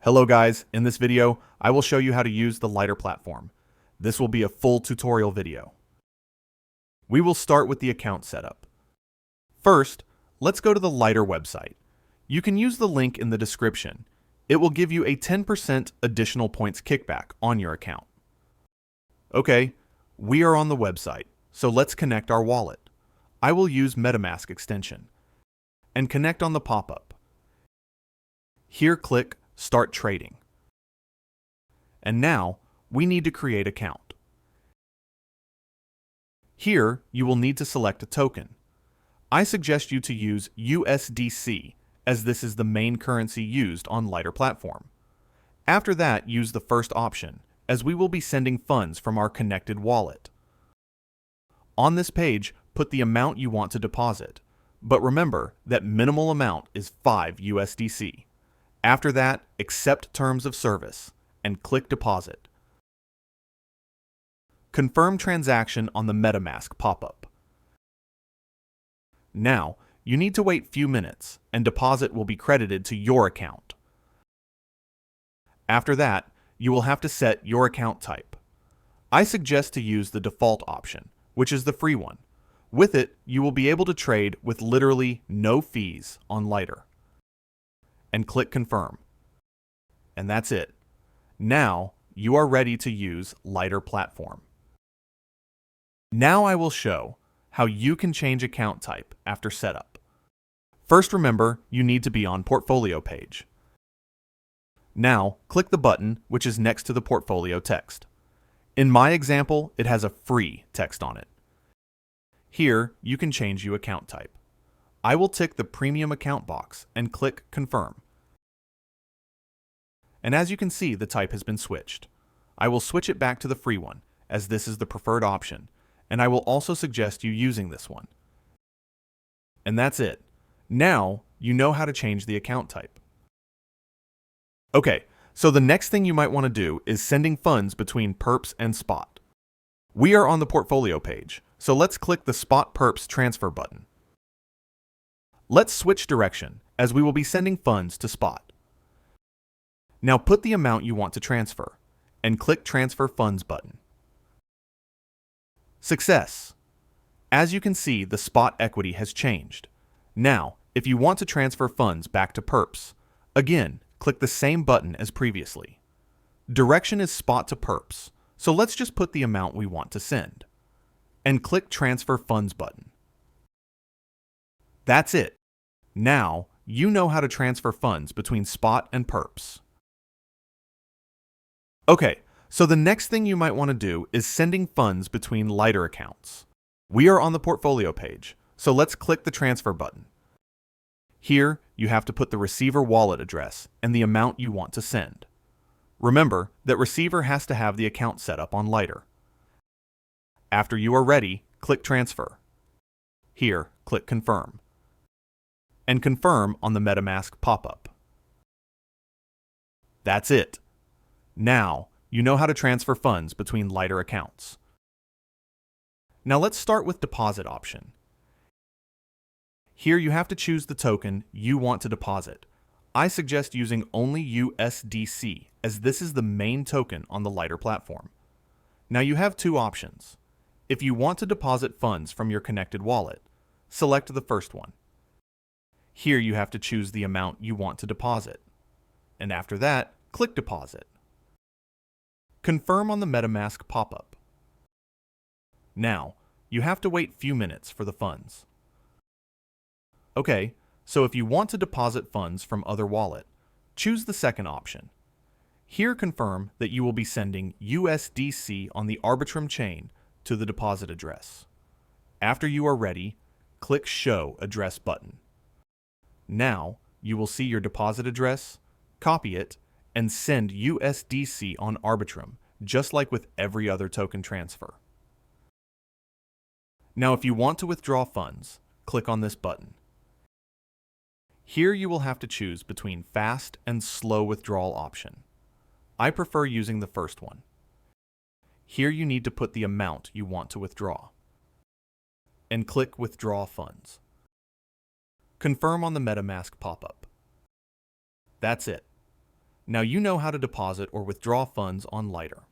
Hello guys, in this video, I will show you how to use the Lighter platform. This will be a full tutorial video. We will start with the account setup. First, let's go to the Lighter website. You can use the link in the description. It will give you a 10% additional points kickback on your account. Okay, we are on the website, so let's connect our wallet. I will use MetaMask extension and connect on the pop-up. Here click Start Trading. And now, we need to create an account. Here, you will need to select a token. I suggest you to use USDC, as this is the main currency used on Lighter platform. After that, use the first option, as we will be sending funds from our connected wallet. On this page, put the amount you want to deposit, but remember that minimal amount is 5 USDC. After that, accept terms of service and click Deposit. Confirm transaction on the MetaMask pop-up. Now, you need to wait few minutes and deposit will be credited to your account. After that, you will have to set your account type. I suggest to use the default option, which is the free one. With it, you will be able to trade with literally no fees on Lighter. And click Confirm. And that's it. Now, you are ready to use Lighter platform. Now I will show how you can change account type after setup. First, remember, you need to be on portfolio page. Now, click the button which is next to the portfolio text. In my example, it has a free text on it. Here, you can change your account type. I will tick the premium account box and click Confirm. And as you can see, the type has been switched. I will switch it back to the free one, as this is the preferred option, and I will also suggest you using this one. And that's it. Now, you know how to change the account type. Okay, so the next thing you might want to do is sending funds between Perps and Spot. We are on the portfolio page, so let's click the Spot Perps transfer button. Let's switch direction, as we will be sending funds to Spot. Now put the amount you want to transfer, and click Transfer Funds button. Success! As you can see, the Spot equity has changed. Now, if you want to transfer funds back to Perps, again, click the same button as previously. Direction is Spot to Perps, so let's just put the amount we want to send. And click Transfer Funds button. That's it. Now, you know how to transfer funds between Spot and Perps. Okay, so the next thing you might want to do is sending funds between Lighter accounts. We are on the portfolio page, so let's click the transfer button. Here, you have to put the receiver wallet address and the amount you want to send. Remember that receiver has to have the account set up on Lighter. After you are ready, click Transfer. Here, click Confirm. And confirm on the MetaMask pop-up. That's it. Now, you know how to transfer funds between Lighter accounts. Now let's start with deposit option. Here you have to choose the token you want to deposit. I suggest using only USDC, as this is the main token on the Lighter platform. Now you have two options. If you want to deposit funds from your connected wallet, select the first one. Here you have to choose the amount you want to deposit. And after that, click Deposit. Confirm on the MetaMask pop-up. Now, you have to wait few minutes for the funds. Okay, so if you want to deposit funds from other wallet, choose the second option. Here confirm that you will be sending USDC on the Arbitrum chain to the deposit address. After you are ready, click Show Address button. Now, you will see your deposit address, copy it, and send USDC on Arbitrum, just like with every other token transfer. Now, if you want to withdraw funds, click on this button. Here you will have to choose between fast and slow withdrawal option. I prefer using the first one. Here you need to put the amount you want to withdraw. And click Withdraw Funds. Confirm on the MetaMask pop-up. That's it. Now you know how to deposit or withdraw funds on Lighter.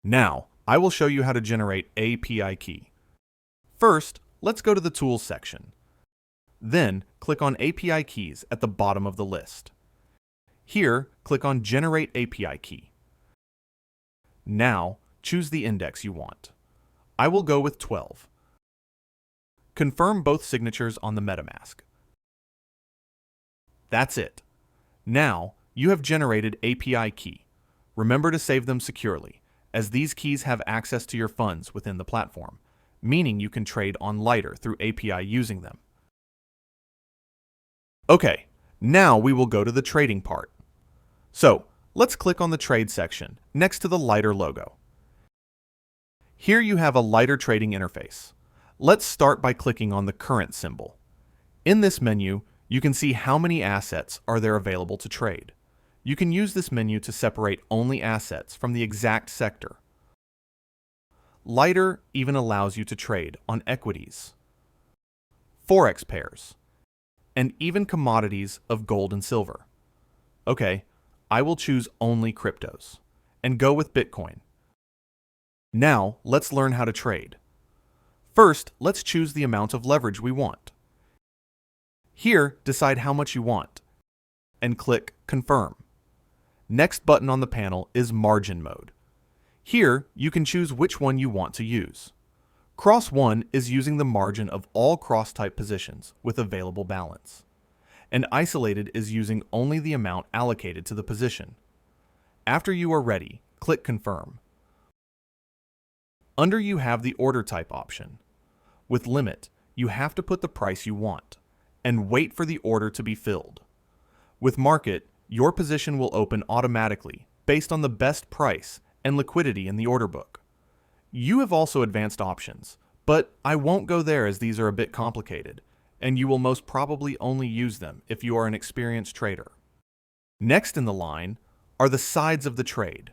Now, I will show you how to generate a API key. First, let's go to the Tools section. Then, click on API Keys at the bottom of the list. Here, click on Generate API Key. Now, choose the index you want. I will go with 12. Confirm both signatures on the MetaMask. That's it. Now, you have generated API key. Remember to save them securely, as these keys have access to your funds within the platform, meaning you can trade on Lighter through API using them. Okay, now we will go to the trading part. So, let's click on the Trade section next to the Lighter logo. Here you have a Lighter trading interface. Let's start by clicking on the current symbol. In this menu, you can see how many assets are there available to trade. You can use this menu to separate only assets from the exact sector. Lighter even allows you to trade on equities, forex pairs, and even commodities of gold and silver. Okay, I will choose only cryptos and go with Bitcoin. Now, let's learn how to trade. First, let's choose the amount of leverage we want. Here, decide how much you want and click Confirm. Next button on the panel is Margin Mode. Here, you can choose which one you want to use. Cross 1 is using the margin of all cross-type positions with available balance. And Isolated is using only the amount allocated to the position. After you are ready, click Confirm. Under you have the order type option. With Limit, you have to put the price you want and wait for the order to be filled. With Market, your position will open automatically based on the best price and liquidity in the order book. You have also advanced options, but I won't go there as these are a bit complicated, and you will most probably only use them if you are an experienced trader. Next in the line are the sides of the trade.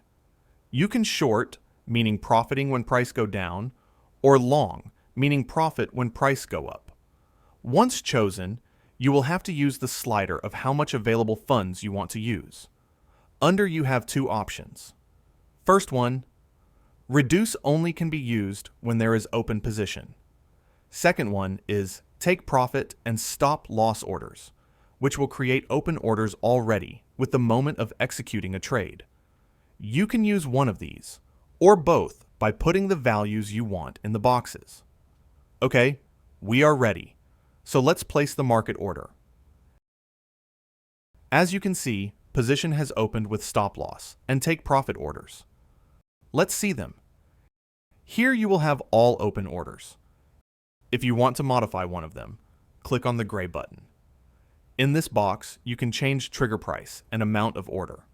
You can short, meaning profiting when price go down, or long, meaning profit when price go up. Once chosen, you will have to use the slider of how much available funds you want to use. Under you have two options. First one, Reduce only can be used when there is open position. Second one is Take Profit and Stop Loss orders, which will create open orders already with the moment of executing a trade. You can use one of these, or both by putting the values you want in the boxes. Okay, we are ready, so let's place the market order. As you can see, position has opened with stop loss and take profit orders. Let's see them. Here you will have all open orders. If you want to modify one of them, click on the gray button. In this box, you can change trigger price and amount of order.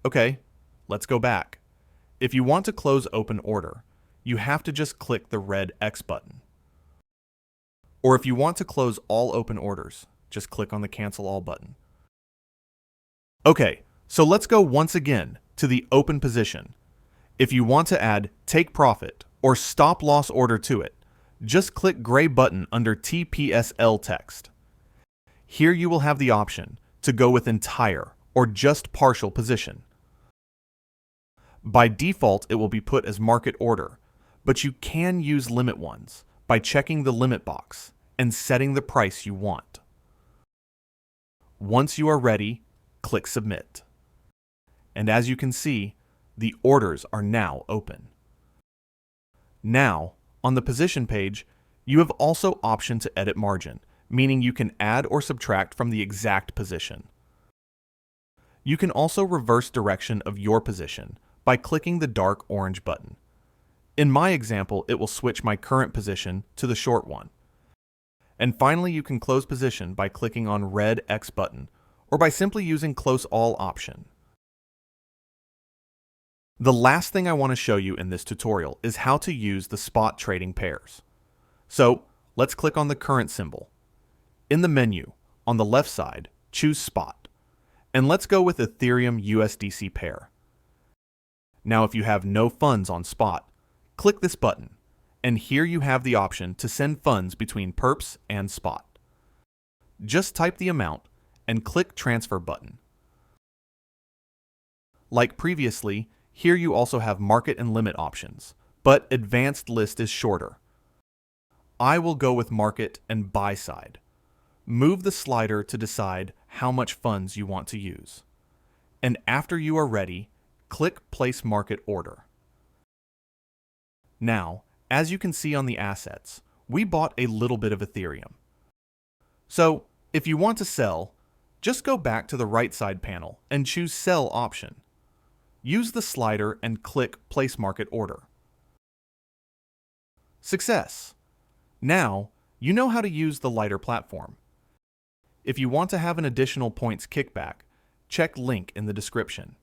Okay, let's go back. If you want to close open order, you have to just click the red X button. Or if you want to close all open orders, just click on the Cancel All button. Okay, so let's go once again to the open position. If you want to add Take Profit or Stop Loss order to it, just click gray button under TPSL text. Here you will have the option to go with entire or just partial position. By default, it will be put as market order, but you can use limit ones by checking the limit box and setting the price you want. Once you are ready, click Submit. And as you can see, the orders are now open. Now, on the position page, you have also option to edit margin, meaning you can add or subtract from the exact position. You can also reverse direction of your position by clicking the dark orange button. In my example, it will switch my current position to the short one. And finally, you can close position by clicking on red X button, or by simply using Close All option. The last thing I want to show you in this tutorial is how to use the spot trading pairs. So, let's click on the current symbol. In the menu, on the left side, choose Spot. And let's go with Ethereum USDC pair. Now if you have no funds on Spot, click this button, and here you have the option to send funds between Perps and Spot. Just type the amount and click Transfer button Like previously, here you also have market and limit options, but advanced list is shorter. I will go with market and buy side. Move the slider to decide how much funds you want to use. And after you are ready, click Place Market Order. Now, as you can see on the assets, we bought a little bit of Ethereum. So, if you want to sell, just go back to the right side panel and choose Sell option. Use the slider and click Place Market Order. Success! Now, you know how to use the Lighter platform. If you want to have an additional points kickback, check link in the description.